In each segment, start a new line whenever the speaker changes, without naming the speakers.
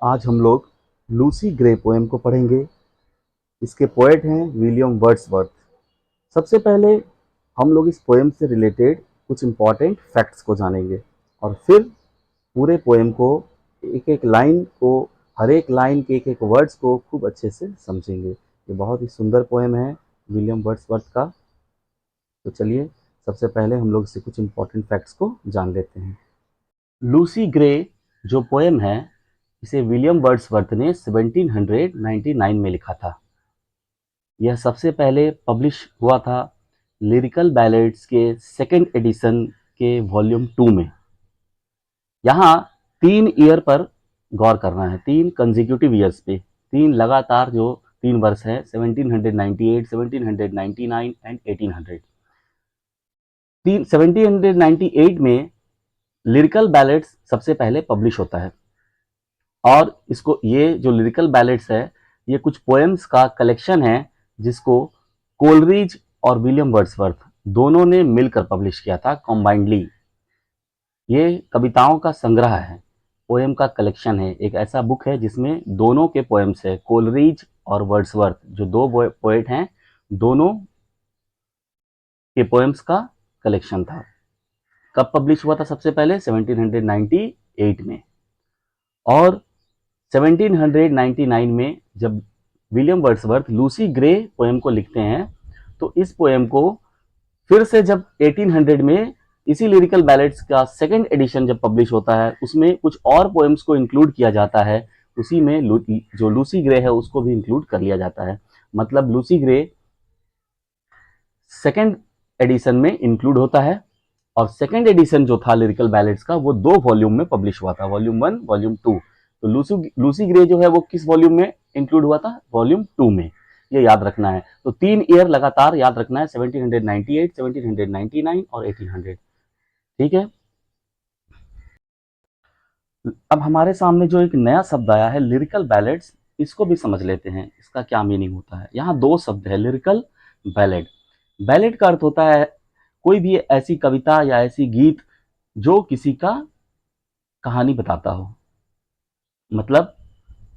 आज हम लोग लूसी ग्रे पोएम को पढ़ेंगे। इसके पोएट हैं विलियम वर्ड्सवर्थ। सबसे पहले हम लोग इस पोएम से रिलेटेड कुछ इम्पॉर्टेंट फैक्ट्स को जानेंगे और फिर पूरे पोएम को, एक एक लाइन को, हर एक लाइन के एक एक वर्ड्स को खूब अच्छे से समझेंगे। ये बहुत ही सुंदर पोएम है विलियम वर्ड्सवर्थ का। तो चलिए सबसे पहले हम लोग इससे कुछ इम्पॉर्टेंट फैक्ट्स को जान लेते हैं। लूसी ग्रे जो पोएम है, इसे विलियम वर्ड्सवर्थ ने 1799 में लिखा था। यह सबसे पहले पब्लिश हुआ था लिरिकल बैलेड्स के सेकेंड एडिशन के वॉल्यूम 2 में। यहाँ 3 ईयर पर गौर करना है, 3 कंजिक्यूटिव ईयर्स पे, 3 लगातार जो 3 वर्ष है, 1798, 1799 एंड 1800। 1798 में लिरिकल बैलेड्स सबसे पहले पब्लिश होता है और इसको, ये जो लिरिकल बैलेड्स है, ये कुछ पोएम्स का कलेक्शन है जिसको कोलरिज और विलियम वर्ड्सवर्थ दोनों ने मिलकर पब्लिश किया था कॉम्बाइंडली। ये कविताओं का संग्रह है, पोएम का कलेक्शन है, एक ऐसा बुक है जिसमें दोनों के पोएम्स है, कोलरिज और वर्ड्सवर्थ जो दो पोएट हैं, दोनों के पोएम्स का कलेक्शन था। कब पब्लिश हुआ था? सबसे पहले 1798 में। और 1799 में जब William Wordsworth Lucy grey poem को लिखते हैं, तो इस पोएम को फिर से जब 1800 में इसी लिरिकल बैलेड्स का सेकंड एडिशन जब पब्लिश होता है, उसमें कुछ और पोएम्स को इंक्लूड किया जाता है। उसी में जो लूसी ग्रे है उसको भी इंक्लूड कर लिया जाता है। मतलब लूसी ग्रे सेकंड एडिशन में इंक्लूड होता है और सेकंड एडिशन जो था लिरिकल बैलेड्स का, वो 2 वॉल्यूम में पब्लिश हुआ था, वॉल्यूम 1, वॉल्यूम 2। तो लूसी ग्रे जो है वो किस वॉल्यूम में इंक्लूड हुआ था? वॉल्यूम 2 में। ये याद रखना है। तो 3 ईयर लगातार याद रखना है, 1798, 1799 और 1800। ठीक है। अब हमारे सामने जो एक नया शब्द आया है, लिरिकल बैलेड्स, इसको भी समझ लेते हैं, इसका क्या मीनिंग होता है। यहाँ 2 शब्द है, लिरिकल, बैलेड। बैलेड का अर्थ होता है कोई भी ऐसी कविता या ऐसी गीत जो किसी का कहानी बताता हो। मतलब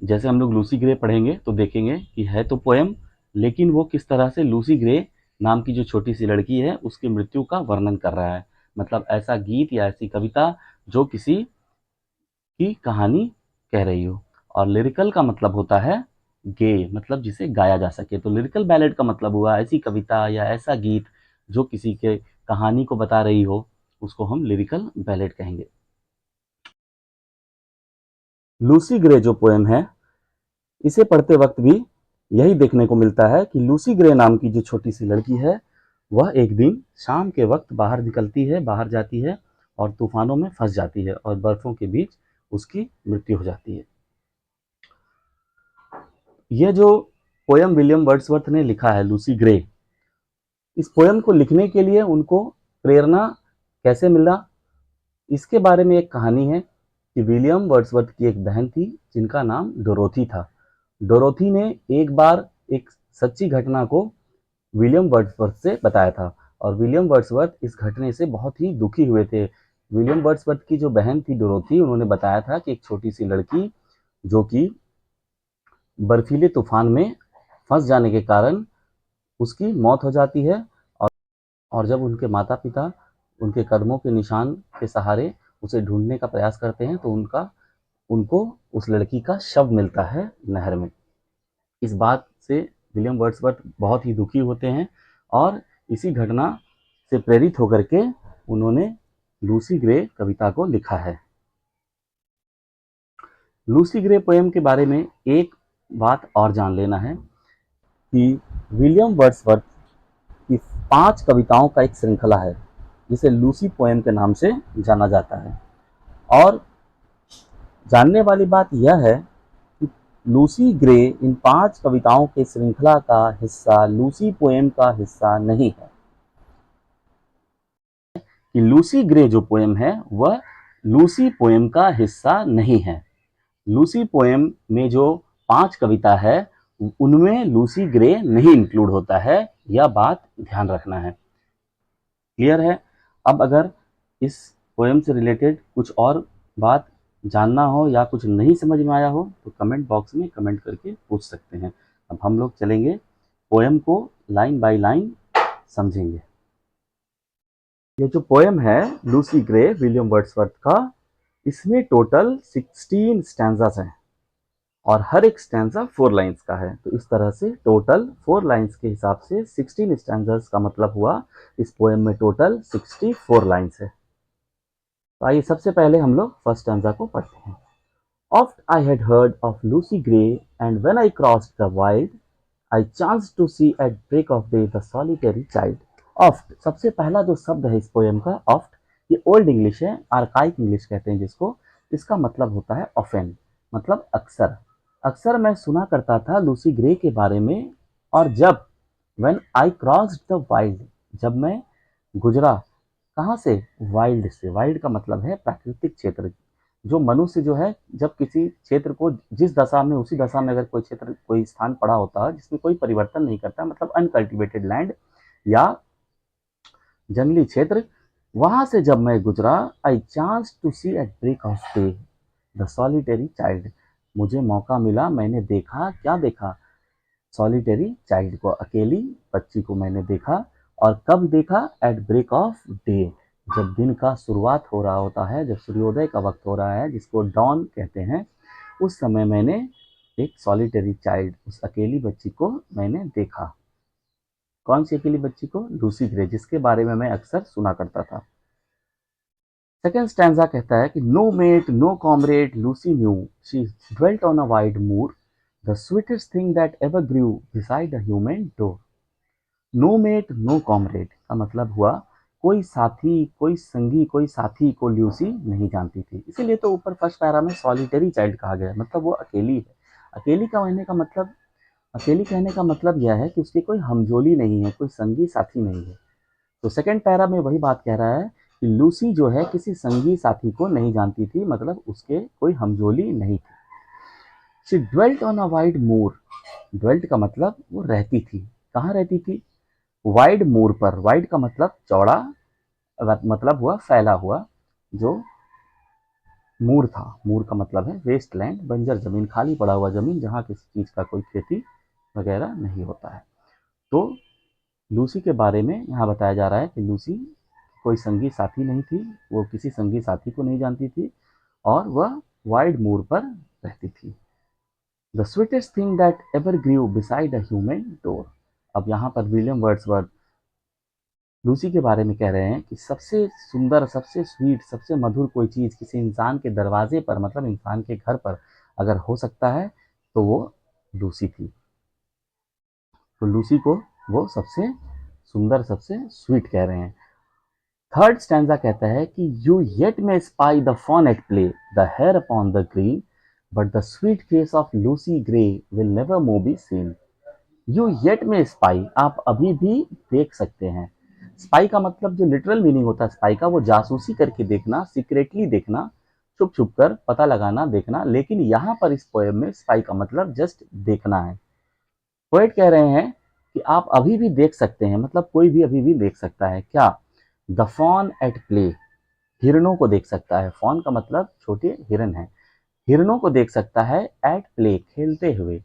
जैसे हम लोग लूसी ग्रे पढ़ेंगे तो देखेंगे कि है तो पोएम, लेकिन वो किस तरह से लूसी ग्रे नाम की जो छोटी सी लड़की है उसकी मृत्यु का वर्णन कर रहा है। मतलब ऐसा गीत या ऐसी कविता जो किसी की कहानी कह रही हो। और लिरिकल का मतलब होता है गे, मतलब जिसे गाया जा सके। तो लिरिकल बैलेड का मतलब हुआ ऐसी कविता या ऐसा गीत जो किसी के कहानी को बता रही हो, उसको हम लिरिकल बैलेड कहेंगे। लूसी ग्रे जो पोएम है, इसे पढ़ते वक्त भी यही देखने को मिलता है कि लूसी ग्रे नाम की जो छोटी सी लड़की है, वह एक दिन शाम के वक्त बाहर निकलती है, बाहर जाती है और तूफानों में फंस जाती है और बर्फों के बीच उसकी मृत्यु हो जाती है। यह जो पोयम विलियम वर्ड्सवर्थ ने लिखा है, लूसी ग्रे, इस पोयम को लिखने के लिए उनको प्रेरणा कैसे मिला, इसके बारे में एक कहानी है कि विलियम वर्ड्सवर्थ की एक बहन थी जिनका नाम डोरोथी था। डोरोथी ने एक बार एक सच्ची घटना को विलियम वर्ड्सवर्थ से बताया था और विलियम वर्ड्सवर्थ इस घटने से बहुत ही दुखी हुए थे। विलियम वर्ड्सवर्थ की जो बहन थी डोरोथी, उन्होंने बताया था कि एक छोटी सी लड़की जो कि बर्फीले तूफान में फंस जाने के कारण उसकी मौत हो जाती है और जब उनके माता पिता उनके कदमों के निशान के सहारे उसे ढूंढने का प्रयास करते हैं तो उनको उस लड़की का शव मिलता है नहर में। इस बात से विलियम वर्ड्सवर्थ बहुत ही दुखी होते हैं और इसी घटना से प्रेरित होकर के उन्होंने लूसी ग्रे कविता को लिखा है। लूसी ग्रे पोएम के बारे में एक बात और जान लेना है कि विलियम वर्ड्सवर्थ की 5 कविताओं का एक श्रृंखला है जिसे लूसी पोएम के नाम से जाना जाता है। और जानने वाली बात यह है कि लूसी ग्रे इन 5 कविताओं के श्रृंखला का हिस्सा, लूसी पोएम का हिस्सा नहीं है। कि लूसी ग्रे जो पोएम है वह लूसी पोएम का हिस्सा नहीं है। लूसी पोएम में जो 5 कविता है उनमें लूसी ग्रे नहीं इंक्लूड होता है, यह बात ध्यान रखना है। क्लियर है? अब अगर इस पोएम से रिलेटेड कुछ और बात जानना हो या कुछ नहीं समझ में आया हो तो कमेंट बॉक्स में कमेंट करके पूछ सकते हैं। अब हम लोग चलेंगे पोएम को लाइन बाय लाइन समझेंगे। ये जो पोएम है लूसी ग्रे विलियम वर्ड्सवर्थ का, इसमें टोटल 16 स्टैंजास हैं और हर एक स्टैंजा 4 लाइन्स का है। तो इस तरह से टोटल 4 लाइन्स के हिसाब से 16 स्टैंजास का मतलब हुआ इस पोएम में टोटल 64 लाइन्स है। तो आइए सबसे पहले हम लोग फर्स्ट स्टैंजा को पढ़ते हैं। Oft I had heard of Lucy Gray, and when I crossed the wild, I chanced to see at break of day the solitary child. Oft सबसे पहला जो शब्द है इस पोएम का oft, ये ओल्ड इंग्लिश है, आर्काइक इंग्लिश कहते हैं जिसको। इसका मतलब होता है ऑफेन, मतलब अक्सर। अक्सर मैं सुना करता था लूसी ग्रे के बारे में। और जब when I crossed the wild, जब मैं गुजरा कहाँ से, वाइल्ड से। वाइल्ड का मतलब है प्राकृतिक क्षेत्र। जो मनुष्य जो है जब किसी क्षेत्र को जिस दशा में उसी दशा में अगर कोई क्षेत्र कोई स्थान पड़ा होता है जिसमें कोई परिवर्तन नहीं करता, मतलब अनकल्टिवेटेड लैंड या जंगली क्षेत्र, वहां से जब मैं गुजरा, I chance to see at break of day the solitary child, मुझे मौका मिला, मैंने देखा, क्या देखा, सॉलिटरी चाइल्ड को, अकेली बच्ची को मैंने देखा। और कब देखा, एट ब्रेक ऑफ डे, जब दिन का शुरुआत हो रहा होता है, जब सूर्योदय का वक्त हो रहा है जिसको डॉन कहते हैं, उस समय मैंने एक सॉलिटरी चाइल्ड, उस अकेली बच्ची को मैंने देखा। कौन सी अकेली बच्ची को, लूसी ग्रे, जिसके बारे में मैं अक्सर सुना करता था। सेकेंड स्टैंजा कहता है कि no mate no comrade Lucy knew, she dwelt on a wide moor, the sweetest thing that ever grew beside a human door. No mate no comrade का मतलब हुआ कोई साथी, कोई संगी, कोई साथी को लूसी नहीं जानती थी, इसीलिए तो ऊपर फर्स्ट पैरा में सॉलिटरी चाइल्ड कहा गया, मतलब वो अकेली है। अकेली का कहने का मतलब, अकेली कहने का मतलब यह है कि उसकी कोई हमजोली नहीं है, कोई संगी साथी नहीं है। तो सेकंड पैरा में वही बात कह रहा है कि लूसी जो है किसी संगी साथी को नहीं जानती थी, मतलब उसके कोई हमजोली नहीं थी। She dwelt on a wide moor, dwelt का मतलब वो रहती थी, कहाँ रहती थी, वाइड मूर पर। वाइड का मतलब चौड़ा, मतलब हुआ फैला हुआ, जो मूर था, मूर का मतलब है वेस्ट लैंड, बंजर जमीन, खाली पड़ा हुआ जमीन जहाँ किसी चीज का कोई खेती वगैरह नहीं होता है। तो लूसी के बारे में यहाँ बताया जा रहा है कि लूसी कोई संगी साथी नहीं थी, वो किसी संगी साथी को नहीं जानती थी और वह वाइड मूर पर रहती थी। The sweetest thing that ever grew beside a human door. अब यहाँ पर विलियम वर्ड्सवर्थ लूसी के बारे में कह रहे हैं कि सबसे सुंदर, सबसे स्वीट, सबसे मधुर कोई चीज़ किसी इंसान के दरवाजे पर, मतलब इंसान के घर पर अगर हो सकता है तो वो लूसी थी। तो लूसी को वो सबसे सुंदर, सबसे स्वीट कह रहे हैं। थर्ड स्टैंजा कहता है कि you yet may spy the fawn at play, the hare upon the green, but the sweet face of Lucy Gray will never more be seen. You yet may spy, आप अभी भी देख सकते हैं। Spy का मतलब जो लिटरल मीनिंग होता है स्पाई का, वो जासूसी करके देखना, सीक्रेटली देखना, छुप छुप कर पता लगाना, देखना। लेकिन यहाँ पर इस पोएम में स्पाई का मतलब जस्ट देखना है। पोएट कह रहे हैं कि आप अभी भी देख सकते हैं, मतलब कोई भी अभी भी देख सकता है क्या, द फॉन एट प्ले, हिरणों को देख सकता है। फॉन का मतलब छोटे हिरन है, हिरणों को देख सकता है, एट प्ले, खेलते हुए।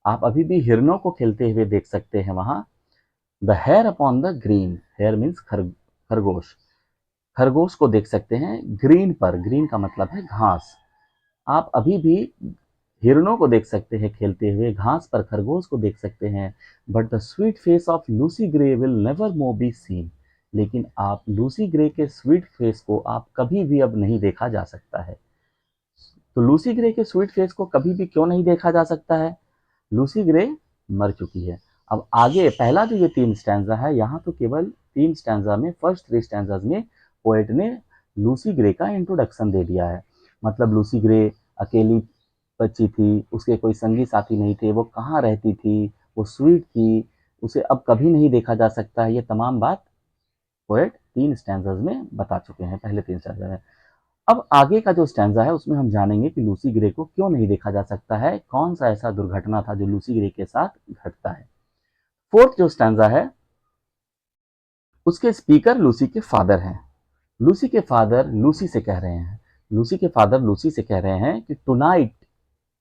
आप अभी भी हिरणों को खेलते हुए देख सकते हैं वहां। The hare upon the green, hare means खरगोश, खरगोश को देख सकते हैं ग्रीन पर, ग्रीन का मतलब है घास। आप अभी भी हिरणों को देख सकते हैं खेलते हुए, घास पर खरगोश को देख सकते हैं। But the sweet face of Lucy Gray will never more be scene, लेकिन आप लूसी ग्रे के स्वीट फेस को आप कभी भी अब नहीं देखा जा सकता है। तो लूसी ग्रे के स्वीट फेस को कभी भी क्यों नहीं देखा जा सकता है, लूसी ग्रे मर चुकी है। अब आगे पहला जो ये 3 स्टैंजा है, यहाँ तो केवल 3 स्टैंजा में, फर्स्ट 3 स्टैंजाज में पोएट ने लूसी ग्रे का इंट्रोडक्शन दे दिया है। मतलब लूसी ग्रे अकेली बच्ची थी, उसके कोई संगी साथी नहीं थे, वो कहाँ रहती थी, वो स्वीट थी, उसे अब कभी नहीं देखा जा सकता है। ये तमाम बात पोएट 3 स्टैंजाज में बता चुके हैं, पहले 3 स्टैंजा में। अब आगे का जो स्टैंजा है उसमें हम जानेंगे कि लूसी ग्रे को क्यों नहीं देखा जा सकता है, कौन सा ऐसा दुर्घटना था जो लूसी ग्रे के साथ घटता है। फोर्थ जो स्टैंजा है उसके स्पीकर लूसी के फादर हैं। लूसी के फादर लूसी से कह रहे हैं, लूसी के फादर लूसी से कह रहे हैं कि टुनाइट,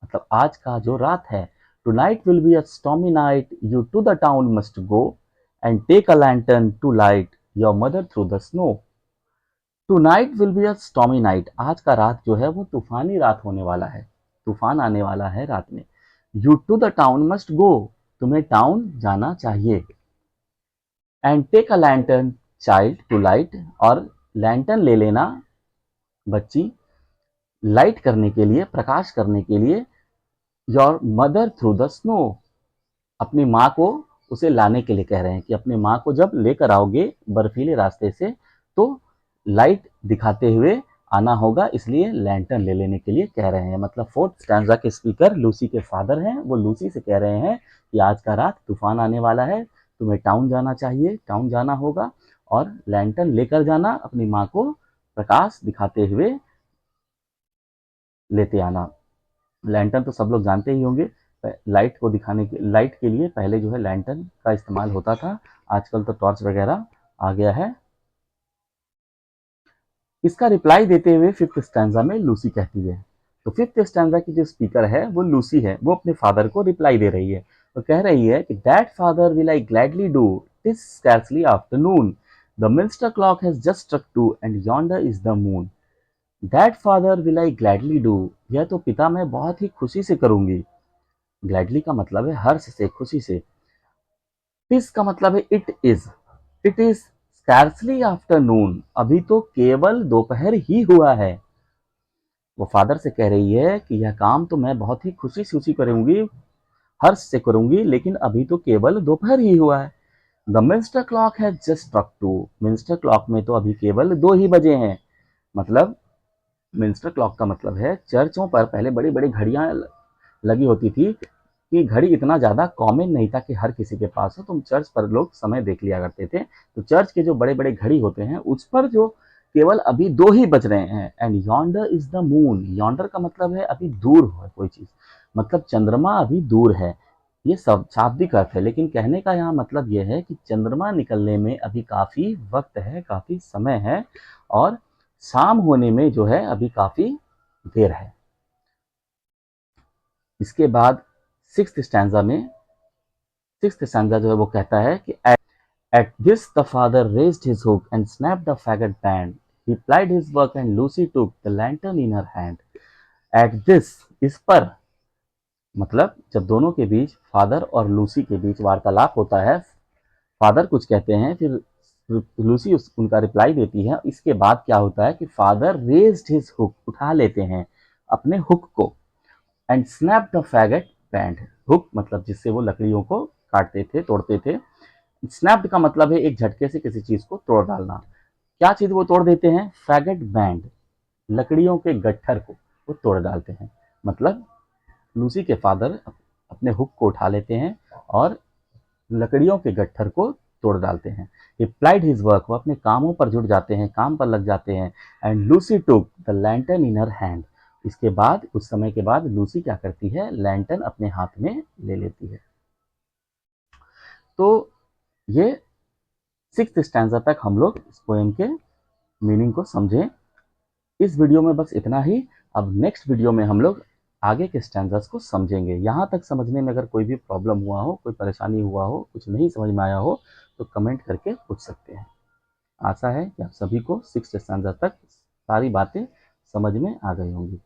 मतलब आज का जो रात है, tonight will be a stormy night, you to the town must go and take a lantern to light your mother through the snow. Tonight will be a stormy night, आज का रात जो है वो तूफानी रात होने वाला है, तूफान आने वाला है रात में। You to the town must go, तुम्हें टाउन जाना चाहिए। And take a lantern child to light, और लैंटर्न ले लेना बच्ची, लाइट करने के लिए, प्रकाश करने के लिए, your mother through the snow, अपनी माँ को उसे लाने के लिए कह रहे हैं कि अपनी माँ को जब लेकर आओगे बर्फीले रास्ते से तो लाइट दिखाते हुए आना होगा, इसलिए लैंटर्न ले लेने के लिए कह रहे हैं। मतलब फोर्थ स्टैंजा के स्पीकर लूसी के फादर हैं, वो लूसी से कह रहे हैं कि आज का रात तूफान आने वाला है, तुम्हें टाउन जाना चाहिए, टाउन जाना होगा और लैंटर्न लेकर जाना, अपनी माँ को प्रकाश दिखाते हुए लेते आना। लैंटर्न तो सब लोग जानते ही होंगे, लाइट को दिखाने के, लाइट के लिए पहले जो है लैंटर्न का इस्तेमाल होता था, आजकल तो टॉर्च वगैरह आ गया है। इसका रिप्लाई देते हुए फिफ्थ स्टैंजा में लूसी कहती है, तो फिफ्थ स्टैंजा की जो स्पीकर है वो लूसी है, वो अपने फादर को रिप्लाई दे रही है, तो कह रही है कि that father will I gladly do, TISS scarcely afternoon, the minster clock has just struck 2 and yonder is the moon. That father will I gladly do, यह तो पिता मैं बहुत ही खुशी से करूंगी। ग्लैडली का मतलब है हर्ष से, खुशी से। टिस का मतलब है it is, it is scarcely afternoon, अभी तो केवल दोपहर ही हुआ है। वो फादर से कह रही है कि यह काम तो मैं बहुत ही खुशी करूंगी, हर्ष से करूंगी, लेकिन अभी तो केवल दोपहर ही हुआ है। द मिन्स्टर क्लॉक है जस्ट स्ट्रक 2, मिन्स्टर क्लॉक में तो अभी केवल 2 ही बजे हैं। मतलब मिन्स्टर क्लॉक का मतलब है चर्चों पर पहले बड़ी बड़ी घड़ियां लगी होती थी, कि घड़ी इतना ज़्यादा कॉमन नहीं था कि हर किसी के पास हो, तो चर्च पर लोग समय देख लिया करते थे, तो चर्च के जो बड़े बड़े घड़ी होते हैं उस पर जो केवल अभी 2 ही बज रहे हैं। And yonder is the moon, yonder का मतलब है अभी दूर है कोई चीज़, मतलब चंद्रमा अभी दूर है, ये सब शाब्दिक अर्थ है, लेकिन कहने का यहाँ मतलब ये है कि चंद्रमा निकलने में अभी काफ़ी वक्त है, काफ़ी समय है, और शाम होने में जो है अभी काफ़ी देर है। इसके बाद सिक्स्थ स्टैंजा जो है वो कहता है कि at this the father raised his hook and snapped the faggot band. He plied his work and Lucy took the lantern in her hand. At this, इस पर, मतलब जब दोनों के बीच, फादर और लूसी के बीच वार्तालाप होता है, फादर कुछ कहते हैं, फिर लूसी उनका रिप्लाई देती है, इसके बाद क्या होता है कि फादर रेज्ड हिज हुक, उठा लेते हैं अपने हुक को, and snapped the faggot band, hook मतलब जिससे वो लकड़ियों को काटते थे, तोड़ते थे। स्नैप्ड का मतलब है एक झटके से किसी चीज को तोड़ डालना। क्या चीज वो तोड़ देते हैं? फैगट बैंड, लकड़ियों के गट्ठर को वो तोड़ डालते हैं। मतलब लूसी के फादर अपने हुक को उठा लेते हैं और लकड़ियों के गट्ठर को तोड़ डालते हैं। ही प्लाइड हिज वर्क, वो अपने कामों पर जुट जाते हैं, काम पर लग जाते हैं। And Lucy took the lantern in her hand, इसके बाद कुछ समय के बाद लूसी क्या करती है? लैंटर्न अपने हाथ में ले लेती है। तो ये सिक्स्थ स्टैंजा तक हम लोग इस पोएम के मीनिंग को समझें। इस वीडियो में बस इतना ही। अब नेक्स्ट वीडियो में हम लोग आगे के स्टैंजास को समझेंगे। यहाँ तक समझने में अगर कोई भी प्रॉब्लम हुआ हो, कोई परेशानी हुआ हो, कुछ नहीं समझ में आया हो, तो कमेंट करके पूछ सकते हैं। आशा है कि आप सभी को सिक्स्थ स्टैंजा तक सारी बातें समझ में आ गई होंगी।